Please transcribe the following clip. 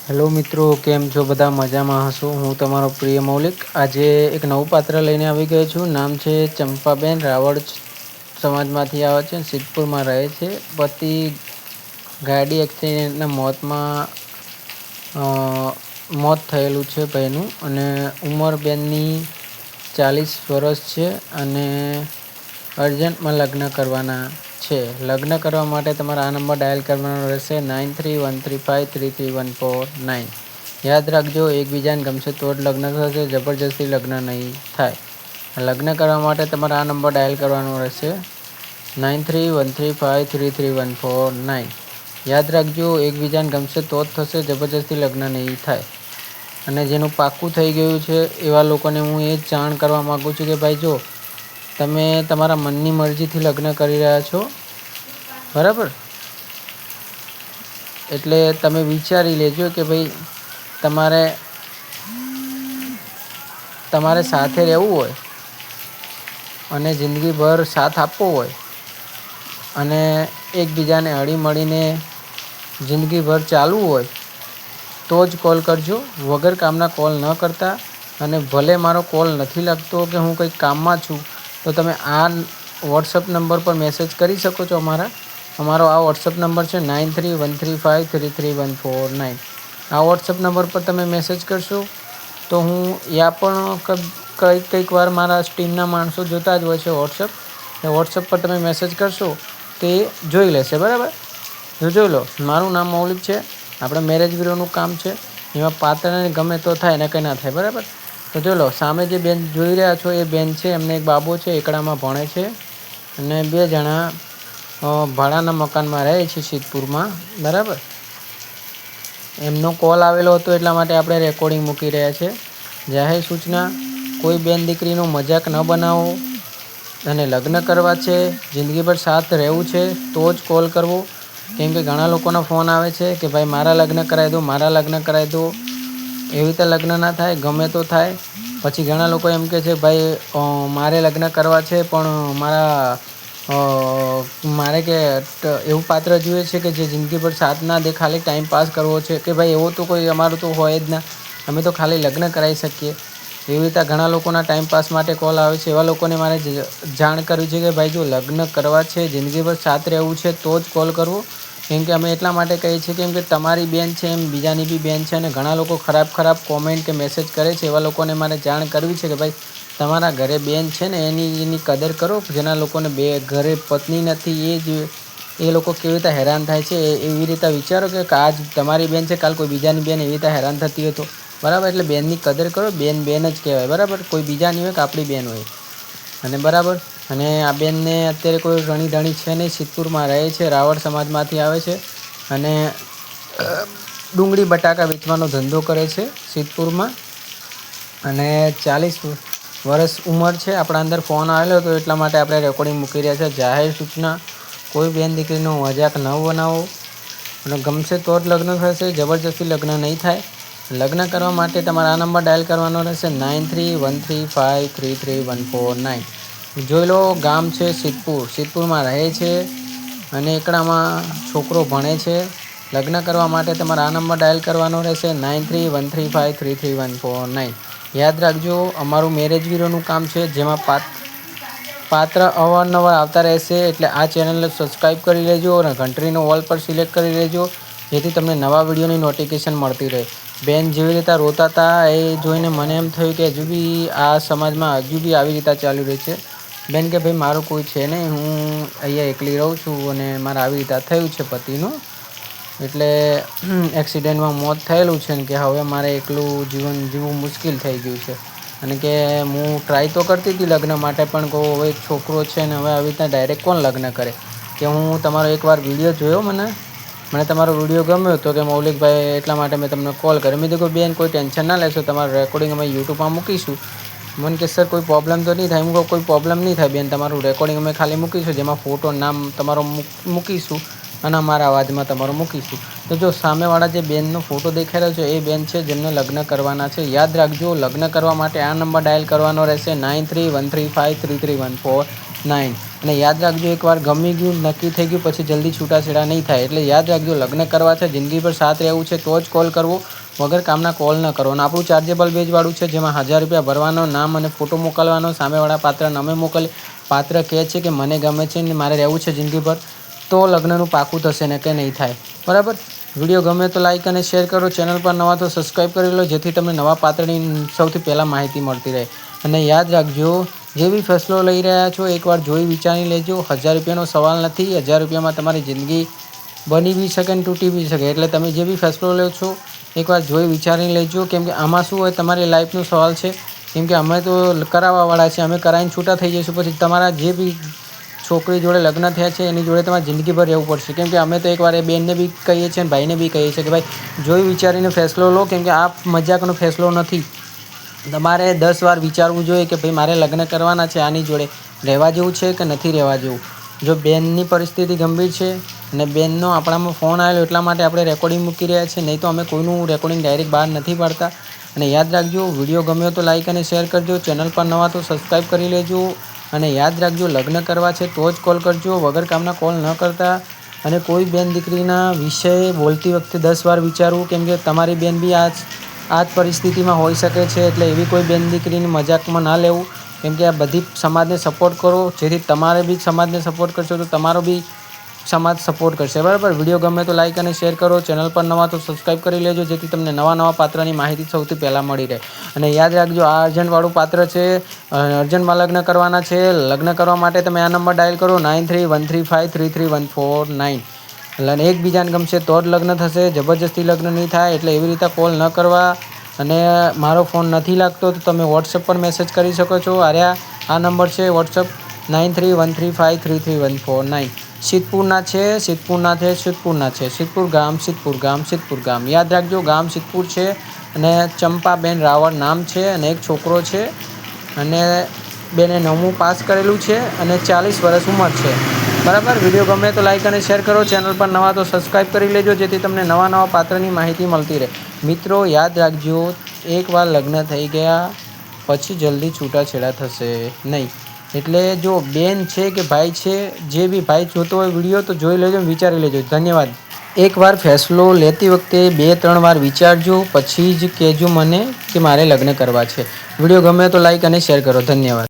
Hello મિત્રો, કેમ છો? બધા મજામાં હશો? હું તમારો પ્રિય મૌલિક આજે એક નવું પાત્ર લઈને આવી ગયો છું. નામ છે ચંપાબેન. રાવળ સમાજમાંથી આવે છે, સિદ્ધપુરમાં રહે છે. પતિ ગાડી એક્સિડન્ટના મોત થયેલું છે ભાઈનું. અને ઉંમર બેનની 40 વર્ષ છે અને અર્જન્ટમાં લગ્ન કરવાના છે. લગ્ન કરવા માટે તમારે આ નંબર ડાયલ કરવાનો રહેશે 9313533149. યાદ રાખજો, એકબીજાને ગમશે તો જ લગ્ન થશે, જબરજસ્તી લગ્ન નહીં થાય. લગ્ન કરવા માટે તમારે આ નંબર ડાયલ કરવાનો રહેશે 9313533149. યાદ રાખજો, એકબીજાને ગમશે તો જ થશે, જબરજસ્તી લગ્ન નહીં થાય. અને જેનું પાક્કું થઈ ગયું છે એવા લોકોને હું એ જ જાણ કરવા માગું છું કે ભાઈ જો તમે તમારા મનની મરજીથી લગ્ન કરી રહ્યા છો, બરાબર? એટલે તમે વિચારી લેજો કે ભાઈ તમારે સાથે રહેવું હોય અને જિંદગીભર સાથ આપવો હોય અને એકબીજાને હળીમળીને જિંદગીભર ચાલવું હોય તો જ કોલ કરજો. વગર કામના કોલ ન કરતા. અને ભલે મારો કોલ નથી લાગતો કે હું કંઈક કામમાં છું તો તમે આ વોટ્સઅપ નંબર પર મેસેજ કરી શકો છો. અમારો આ વોટ્સઅપ નંબર છે 9313533149. આ વોટ્સઅપ નંબર પર તમે મેસેજ કરશો તો હું યા પણ કંઈક વાર મારા ટીમના માણસો જોતા જ હોય છે વોટ્સઅપ. એ વોટ્સઅપ પર તમે મેસેજ કરશો તો એ જોઈ લેશે, બરાબર? જોઈ લો, મારું નામ મૌલિક છે. આપણે મેરેજ બ્યુરોનું કામ છે. એમાં પાત્રને ગમે તો થાય ને કંઈ ના થાય, બરાબર? તો જોઈ લો, સામે જે બેન જોઈ રહ્યા છો એ બેન છે. એમને એક બાબો છે, એકડામાં ભણે છે અને 2 જણા ભાડાના મકાનમાં રહે છે સિદ્ધપુરમાં, બરાબર? એમનો કોલ આવેલો હતો એટલા માટે આપણે રેકોર્ડિંગ મૂકી રહ્યા છે. જાહેર સૂચના: કોઈ બેન દીકરીનો મજાક ન બનાવો. અને લગ્ન કરવા છે, જિંદગીભર સાથ રહેવું છે તો જ કોલ કરવો. કેમ કે ઘણા લોકોના ફોન આવે છે કે ભાઈ મારા લગ્ન કરાવી દો, મારા લગ્ન કરાવી દો. એવી રીતે લગ્ન ના થાય, ગમે તો થાય. પછી ઘણા લોકો એમ કહે છે ભાઈ મારે લગ્ન કરવા છે પણ મારે કે એવું પાત્ર જોઈએ છે કે જે જિંદગીભર સાથ ના દે, ખાલી ટાઈમ પાસ કરવો છે. કે ભાઈ એવું તો કોઈ અમારું તો હોય જ ના, અમે તો ખાલી લગ્ન કરાવી શકીએ. એવી રીતે ઘણા લોકોના ટાઈમપાસ માટે કોલ આવે છે. એવા લોકોને મારે જાણ કરવી છે કે ભાઈ જો લગ્ન કરવા છે, જિંદગીભર સાથ રહેવું છે તો જ કોલ કરવો. કેમ કે અમે એટલા માટે કહીએ છીએ કેમ કે તમારી બેન છે એમ બીજાની બી બેન છે. અને ઘણા લોકો ખરાબ કોમેન્ટ કે મેસેજ કરે છે. એવા લોકોને મારે જાણ કરવી છે કે ભાઈ તમારા ઘરે બેન છે ને એની કદર કરો. જેના લોકોને ઘરે પત્ની નથી એ લોકો કેવી રીતે હેરાન થાય છે એવી રીતે વિચારો કે આજ તમારી બેન છે, કાલ કોઈ બીજાની બેન એવી રીતે હેરાન થતી હોય તો, બરાબર? એટલે બેનની કદર કરો. બેન જ કહેવાય, બરાબર? કોઈ બીજા નહીં હોય કે આપણી બેન હોય. અને બરાબર. અને આ બેનને અત્યારે કોઈ ઘણી ધણી છે નહીં, સિદ્ધપુરમાં રહે છે, રાવળ સમાજમાંથી આવે છે. અને ડુંગળી બટાકા વેચવાનો ધંધો કરે છે સિદ્ધપુરમાં. અને 40 વર્ષ ઉંમર છે. આપણા અંદર ફોન આવેલો હતો એટલા માટે આપણે રેકોર્ડિંગ મૂકી રહ્યા છે. જાહેર સૂચના: કોઈ બેન દીકરીનો મજાક ન બનાવો. અને ગમશે તો જ લગ્ન થશે, જબરજસ્તી લગ્ન નહીં થાય. લગ્ન કરવા માટે તમારે આ નંબર ડાયલ કરવાનો રહેશે 9313533149. જોઈ લો, ગામ છે સિદ્ધપુરમાં રહે છે અને એકડામાં છોકરો ભણે છે. લગ્ન કરવા માટે તમારે આ નંબર ડાયલ કરવાનો રહેશે 9313533149. યાદ રાખજો, અમારું મેરેજ બ્યુરોનું કામ છે જેમાં પાત્ર અવારનવાર આવતા રહેશે. એટલે આ ચેનલને સબસ્ક્રાઈબ કરી લેજો અને ઘંટડીનો ઓલ પર સિલેક્ટ કરી લેજો, જેથી તમને નવા વિડીયોની નોટિફિકેશન મળતી રહે. બેન જેવી રીતે રોતા હતા એ જોઈને મને એમ થયું કે હજુ બી આ સમાજમાં આવી રીતે ચાલુ રહી છે. બેન કે ભાઈ મારું કોઈ છે નહીં, હું અહીંયા એકલી રહું છું અને મારે આવી રીતે થયું છે પતિનું. એટલે એક્સિડન્ટમાં મોત થયેલું છે ને કે હવે મારે એકલું જીવન જીવવું મુશ્કેલ થઈ ગયું છે. અને કે હું ટ્રાય તો કરતી હતી લગ્ન માટે, પણ કહું હવે એક છોકરો છે ને હવે આવી રીતના ડાયરેક્ટ કોણ લગ્ન કરે. કે હું તમારો એકવાર વિડીયો જોયો, મને તમારો વિડીયો ગમ્યો હતો કે મૌલિકભાઈ, એટલા માટે મેં તમને કોલ કર્યો. મેં કીધું બેન કોઈ ટેન્શન ના લેશો, તમારું રેકોર્ડિંગ અમે યુટ્યુબમાં મૂકીશું. મને કે સર કોઈ પ્રોબ્લેમ તો નહીં થાય? હું કહું કોઈ પ્રોબ્લેમ નહીં થાય બેન, તમારું રેકોર્ડિંગ અમે ખાલી મૂકીશું, જેમાં ફોટો નામ તમારો મૂકીશું અને અમારા અવાજમાં તમારો મૂકીશું. તો જો સામેવાળા જે બેનનો ફોટો દેખાઈ રહ્યો છે એ બેન છે જેમને લગ્ન કરવાના છે. યાદ રાખજો, લગ્ન કરવા માટે આ નંબર ડાયલ કરવાનો રહેશે 9313533149. અને યાદ રાખજો, એકવાર ગમી ગયું, નક્કી થઈ ગયું, પછી જલ્દી છૂટાછેડા નહીં થાય. એટલે યાદ રાખજો, લગ્ન કરવા છે, જિંદગીભર સાથ રહેવું છે તો જ કોલ કરવો, વગર કામના કોલ ન કરો. અને આપણું ચાર્જેબલ બેજવાળું છે, જેમાં 1000 રૂપિયા ભરવાનો, નામ અને ફોટો મોકલવાનો. સામેવાળા પાત્ર અમે મોકલીએ. પાત્ર કહે છે કે મને ગમે છે ને મારે રહેવું છે જિંદગીભર, તો લગ્નનું પાકું થશે ને કે નહીં થાય. બરાબર. વિડીયો ગમે તો લાઇક અને શેર કરો. ચેનલ પર નવા તો સબસ્ક્રાઈબ કરી લો, જેથી તમને નવા પાત્રની સૌથી પહેલાં માહિતી મળતી રહે. અને યાદ રાખજો, જે બી ફેસલો લઈ રહ્યા છો એકવાર જોઈ વિચારી લેજો. 1000 રૂપિયાનો સવાલ નથી. 1000 રૂપિયામાં તમારી જિંદગી બની બી શકે ને તૂટી બી શકે. એટલે તમે જે બી ફેસલો લો છો એકવાર જોઈ વિચારી લેજો, કેમ કે આમાં શું હોય, તમારી લાઈફનો સવાલ છે. કેમ કે અમે તો કરાવવાવાળા છે, અમે કરાવીને છૂટા થઈ જઈશું. પછી તમારા જે બી છોકરી જોડે લગ્ન થયા છે એની જોડે તમારે જિંદગીભર રહેવું પડશે. કેમ કે અમે તો એકવાર એ બેનને બી કહીએ છીએ અને ભાઈને બી કહીએ છીએ કે ભાઈ જોઈ વિચારીને ફેસલો લો, કેમ કે આ મજાકનો ફેસલો નથી. તમારે 10 વાર વિચારવું જોઈએ કે ભાઈ મારે લગ્ન કરવાના છે, આની જોડે રહેવા જેવું છે કે નથી રહેવા જેવું. જો બેનની પરિસ્થિતિ ગંભીર છે અને બેનનો આપણામાં ફોન આવેલો એટલા માટે આપણે રેકોર્ડિંગ મૂકી રહ્યા છીએ, નહીં તો અમે કોઈનું રેકોર્ડિંગ ડાયરેક્ટ બહાર નથી પાડતા. અને યાદ રાખજો, વિડીયો ગમ્યો તો લાઇક અને શેર કરજો. ચેનલ પર નવા તો સબસ્ક્રાઈબ કરી લેજો. અને યાદ રાખજો, લગ્ન કરવા છે તો જ કોલ કરજો, વગર કામના કોલ ન કરતા. અને કોઈ બેન દીકરીના વિષય બોલતી વખતે 10 વાર વિચારવું, કેમ કે તમારી બેન બી આ જ પરિસ્થિતિમાં હોઈ શકે છે. એટલે એવી કોઈ બેન દીકરીની મજાકમાં ના લેવું, કેમ કે આ બધી સમાજને સપોર્ટ કરો, જેથી તમારે બી સમાજને સપોર્ટ કરશો તો તમારો બી સમાજ સપોર્ટ કરશે. બરાબર. વિડીયો ગમે તો લાઇક અને શેર કરો. ચેનલ પર નવા તો સબસ્ક્રાઈબ કરી લેજો, જેથી તમને નવા પાત્રની માહિતી સૌથી પહેલાં મળી રહે. અને યાદ રાખજો, આ અર્જન્ટવાળું પાત્ર છે, અર્જન્ટમાં લગ્ન કરવાના છે. લગ્ન કરવા માટે તમે આ નંબર ડાયલ કરો 9313353349. અને એકબીજાને ગમશે તો જ લગ્ન થશે, જબરજસ્તી લગ્ન નહીં થાય. એટલે એવી રીતે કોલ ન કરવા. અને મારો ફોન નથી લાગતો તો તમે વોટ્સઅપ પર મેસેજ કરી શકો છો. આ નંબર છે વોટ્સઅપ 9313353349. સિદ્ધપુરના છે, સિદ્ધપુર ગામ. યાદ રાખજો, ગામ સિદ્ધપુર છે. અને ચંપાબેન રાવળ નામ છે, અને એક છોકરો છે, અને બેને 9મું પાસ કરેલું છે, અને 40 વર્ષ ઉંમર છે. બરાબર. વિડીયો ગમે તો લાઇક અને શેર કરો. ચેનલ પર નવા તો સબસ્ક્રાઈબ કરી લેજો, જેથી તમને નવા પાત્રની માહિતી મળતી રહે. મિત્રો યાદ રાખજો, એકવાર લગ્ન થઈ ગયા પછી જલ્દી છૂટાછેડા થશે નહીં. એટલે જો બેન છે કે ભાઈ છે, જે બી ભાઈ જોતો હોય વિડીયો તો જોઈ લેજો, વિચારી લેજો. ધન્યવાદ. એકવાર ફેસલો લેતી વખતે 2-3 વાર વિચારજો, પછી જ કહેજો મને કે મારે લગ્ન કરવા છે. વિડીયો ગમે તો લાઇક અને શેર કરો. ધન્યવાદ.